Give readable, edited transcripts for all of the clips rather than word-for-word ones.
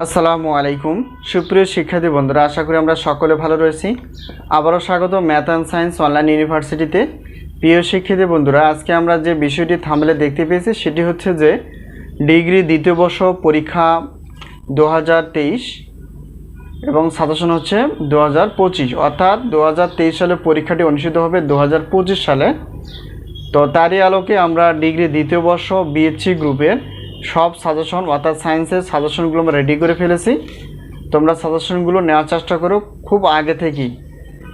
আসসালামু আলাইকুম সুপ্রিয় শিক্ষার্থী বন্ধুরা, আশা করি আমরা সকলে ভালো রয়েছি। আবারও স্বাগত ম্যাথ অ্যান্ড সায়েন্স অনলাইন ইউনিভার্সিটিতে। প্রিয় শিক্ষার্থী বন্ধুরা, আজকে আমরা যে বিষয়টি থাম্বনেলে দেখতে পেয়েছি সেটি হচ্ছে যে ডিগ্রি দ্বিতীয় বর্ষ পরীক্ষা 2023 এবং সাজেশন হচ্ছে 2025, অর্থাৎ 2023 সালে পরীক্ষাটি অনুষ্ঠিত হবে 2025 সালে। তো তারই আলোকে আমরা ডিগ্রি দ্বিতীয় বর্ষ বিএসসি গ্রুপের সব সাজেশন অর্থাৎ সায়েন্সের সাজেশনগুলো আমরা রেডি করে ফেলেছি। তোমরা সাজেশনগুলো নেওয়ার চেষ্টা করো খুব আগে থেকেই।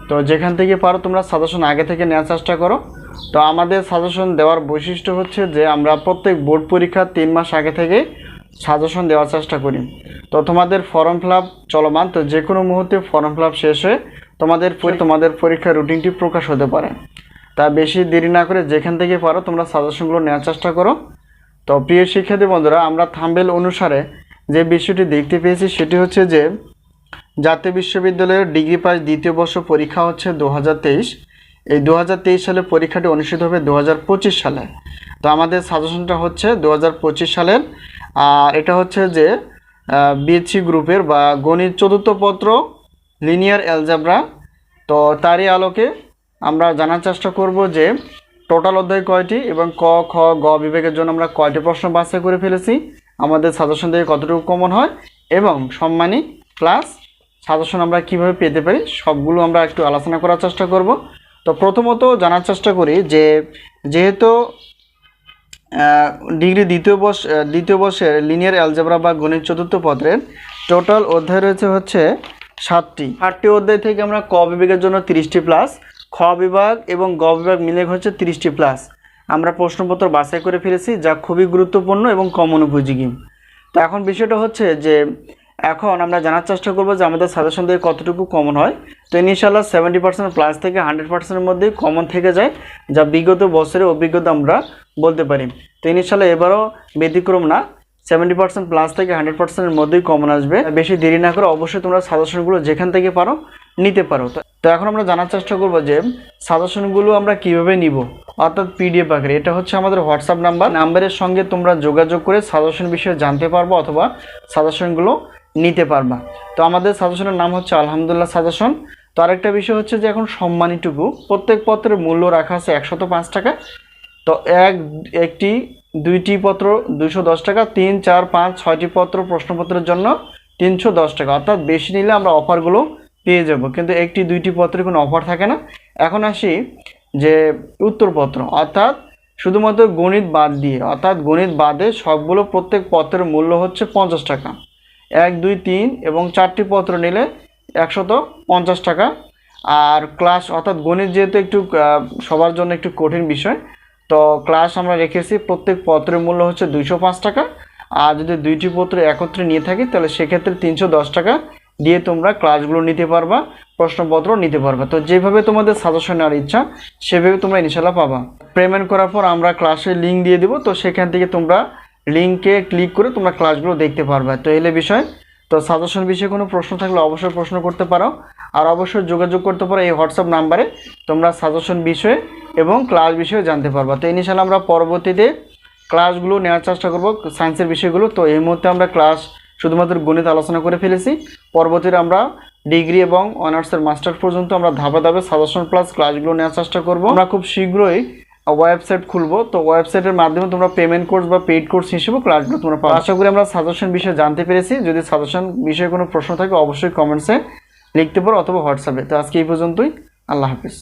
তো যেখান থেকে পারো তোমরা সাজেশন আগে থেকে নেওয়ার চেষ্টা করো। তো আমাদের সাজেশন দেওয়ার বৈশিষ্ট্য হচ্ছে যে আমরা প্রত্যেক বোর্ড পরীক্ষার 3 মাস আগে থেকে সাজেশন দেওয়ার চেষ্টা করি। তো তোমাদের ফর্ম ফিল আপ চলমান, তো যে কোনো মুহূর্তে ফর্ম ফিল আপ শেষ হয়ে তোমাদের পরীক্ষার রুটিনটি প্রকাশ হতে পারে। তা বেশি দেরি না করে যেখান থেকে পারো তোমরা সাজেশনগুলো নেওয়ার চেষ্টা করো। তো প্রিয় শিক্ষার্থী বন্ধুরা, আমরা থাম্বনেল অনুসারে যে বিষয়টি দেখতে পেয়েছি সেটি হচ্ছে যে জাতীয় বিশ্ববিদ্যালয়ের ডিগ্রি পাস দ্বিতীয় বর্ষ পরীক্ষা হচ্ছে 2023। এই 2023 সালে পরীক্ষাটি অনুষ্ঠিত হবে 2025 সালে। তো আমাদের সাজেশনটা হচ্ছে 2025 সালের, আর এটা হচ্ছে যে বিএসসি গ্রুপের বা গণিত চতুর্থ পত্র লিনিয়ার অ্যালজেব্রা। তো তারই আলোকে আমরা জানার চেষ্টা করব যে টোটাল অধ্যায় কয়টি এবং ক খ গ বিভাগের জন্য আমরা কয়টি প্রশ্ন বাছাই করে ফেলেছি, আমাদের সাজেশন থেকে কতটুকু কমন হয় এবং সম্মানী প্লাস সাজেশন আমরা কিভাবে পেতে পারি সবগুলো আমরা একটু আলোচনা করার চেষ্টা করব। তো প্রথমত জানার চেষ্টা করি যে যেহেতু ডিগ্রি দ্বিতীয় বর্ষের লিনিয়ার অ্যালজেব্রা বা গণিত চতুর্থ পত্রের টোটাল অধ্যায় রয়েছে হচ্ছে 7টি অধ্যায় থেকে আমরা ক বিভাগের জন্য 30টি প্লাস, খ বিভাগ এবং গ বিভাগ মিলে হচ্ছে 30টি প্লাস আমরা প্রশ্নপত্র বাছাই করে ফেলেছি, যা খুবই গুরুত্বপূর্ণ এবং কমন উপযোগী। তো এখন বিষয়টা হচ্ছে যে এখন আমরা জানার চেষ্টা করবো যে আমাদের সাজেশন থেকে কতটুকু কমন হয়। তো ইনশাআল্লাহ 70% প্লাস থেকে 100%-এর মধ্যেই কমন থেকে যায়, যা বিগত বছরের অভিজ্ঞতা আমরা বলতে পারি। তো ইনশাআল্লাহ এবারও ব্যতিক্রম না, 70% প্লাস থেকে 100%-এর মধ্যেই কমন আসবে। বেশি দেরি না করে অবশ্যই তোমরা সাজেশনগুলো যেখান থেকে পারো নিতে পারো। তো এখন আমরা জানার চেষ্টা করবো যে সাজেশনগুলো আমরা কিভাবে নিব, অর্থাৎ পিডিএফ আকারে। এটা হচ্ছে আমাদের হোয়াটসঅ্যাপ নাম্বারের সঙ্গে তোমরা যোগাযোগ করে সাজেশন বিষয়ে জানতে পারবো অথবা সাজেশনগুলো নিতে পারবা। তো আমাদের সাজেশনের নাম হচ্ছে আলহামদুলিল্লাহ সাজেশন। তো আরেকটা বিষয় হচ্ছে যে এখন সম্মানীটুকু প্রত্যেক পত্রের মূল্য রাখা আছে 105 টাকা। তো একটি দুইটি পত্র 210 টাকা, 3, 4, 5, 6টি পত্র প্রশ্নপত্রের জন্য 310 টাকা। অর্থাৎ বেশি নিলে আমরা অফারগুলো পেয়ে যাব, কিন্তু একটি দুইটি পত্রে কোনো অফার থাকে না। এখন আসি যে উত্তরপত্র, অর্থাৎ শুধুমাত্র গণিত বাদ দিয়ে, অর্থাৎ গণিত বাদে সবগুলো প্রত্যেক পত্রের মূল্য হচ্ছে 50 টাকা। 1, 2, 3 এবং 4টি পত্র নিলে 150 টাকা। আর ক্লাস, অর্থাৎ গণিত যেহেতু একটু সবার জন্য একটু কঠিন বিষয়, তো ক্লাস আমরা রেখেছি প্রত্যেক পত্রের মূল্য হচ্ছে 205 টাকা। আর যদি দুইটি পত্র একত্রে নিয়ে থাকি তাহলে সেক্ষেত্রে 310 টাকা দিয়ে তোমরা ক্লাসগুলো নিতে পারবা, প্রশ্নপত্র নিতে পারবা। তো যেভাবে তোমাদের সাজেশন নেওয়ার ইচ্ছা সেভাবে তোমরা ইনশাআল্লাহ পাবা। পেমেন্ট করার পর আমরা ক্লাসের লিঙ্ক দিয়ে দেবো, তো সেখান থেকে তোমরা লিঙ্কে ক্লিক করে তোমরা ক্লাসগুলো দেখতে পারবে। তো এলে বিষয়, তো সাজেশন বিষয়ে কোনো প্রশ্ন থাকলে অবশ্যই প্রশ্ন করতে পারো, আর অবশ্যই যোগাযোগ করতে পারো এই হোয়াটসঅ্যাপ নাম্বারে। তোমরা সাজেশন বিষয়ে এবং ক্লাস বিষয়ে জানতে পারবা। তো ইনশাআল্লাহ আমরা পরবর্তীতে ক্লাসগুলো নেওয়ার চেষ্টা করবো সায়েন্সের বিষয়গুলো। তো এই মুহূর্তে আমরা ক্লাস শুধুমাত্র গণিত আলোচনা করে ফেলেছি। পরবর্তীতে আমরা ডিগ্রি এবং অনার্সের মাস্টার পর্যন্ত আমরা ধাপে ধাপে সাজেশন প্লাস ক্লাসগুলো নেওয়ার চেষ্টা করব। আমরা খুব শীঘ্রই ওয়েবসাইট খুলবো, তো ওয়েবসাইটের মাধ্যমে তোমরা পেমেন্ট কোর্স বা পেইড কোর্স হিসেবে ক্লাসগুলো তোমরা পাবে। আশা করি আমরা সাজেশন বিষয়ে জানতে পেরেছি। যদি সাজেশন বিষয়ে কোনো প্রশ্ন থাকে অবশ্যই কমেন্টসে লিখতে পারো অথবা হোয়াটসঅ্যাপে। তো আজকে এই পর্যন্তই, আল্লাহ হাফিজ।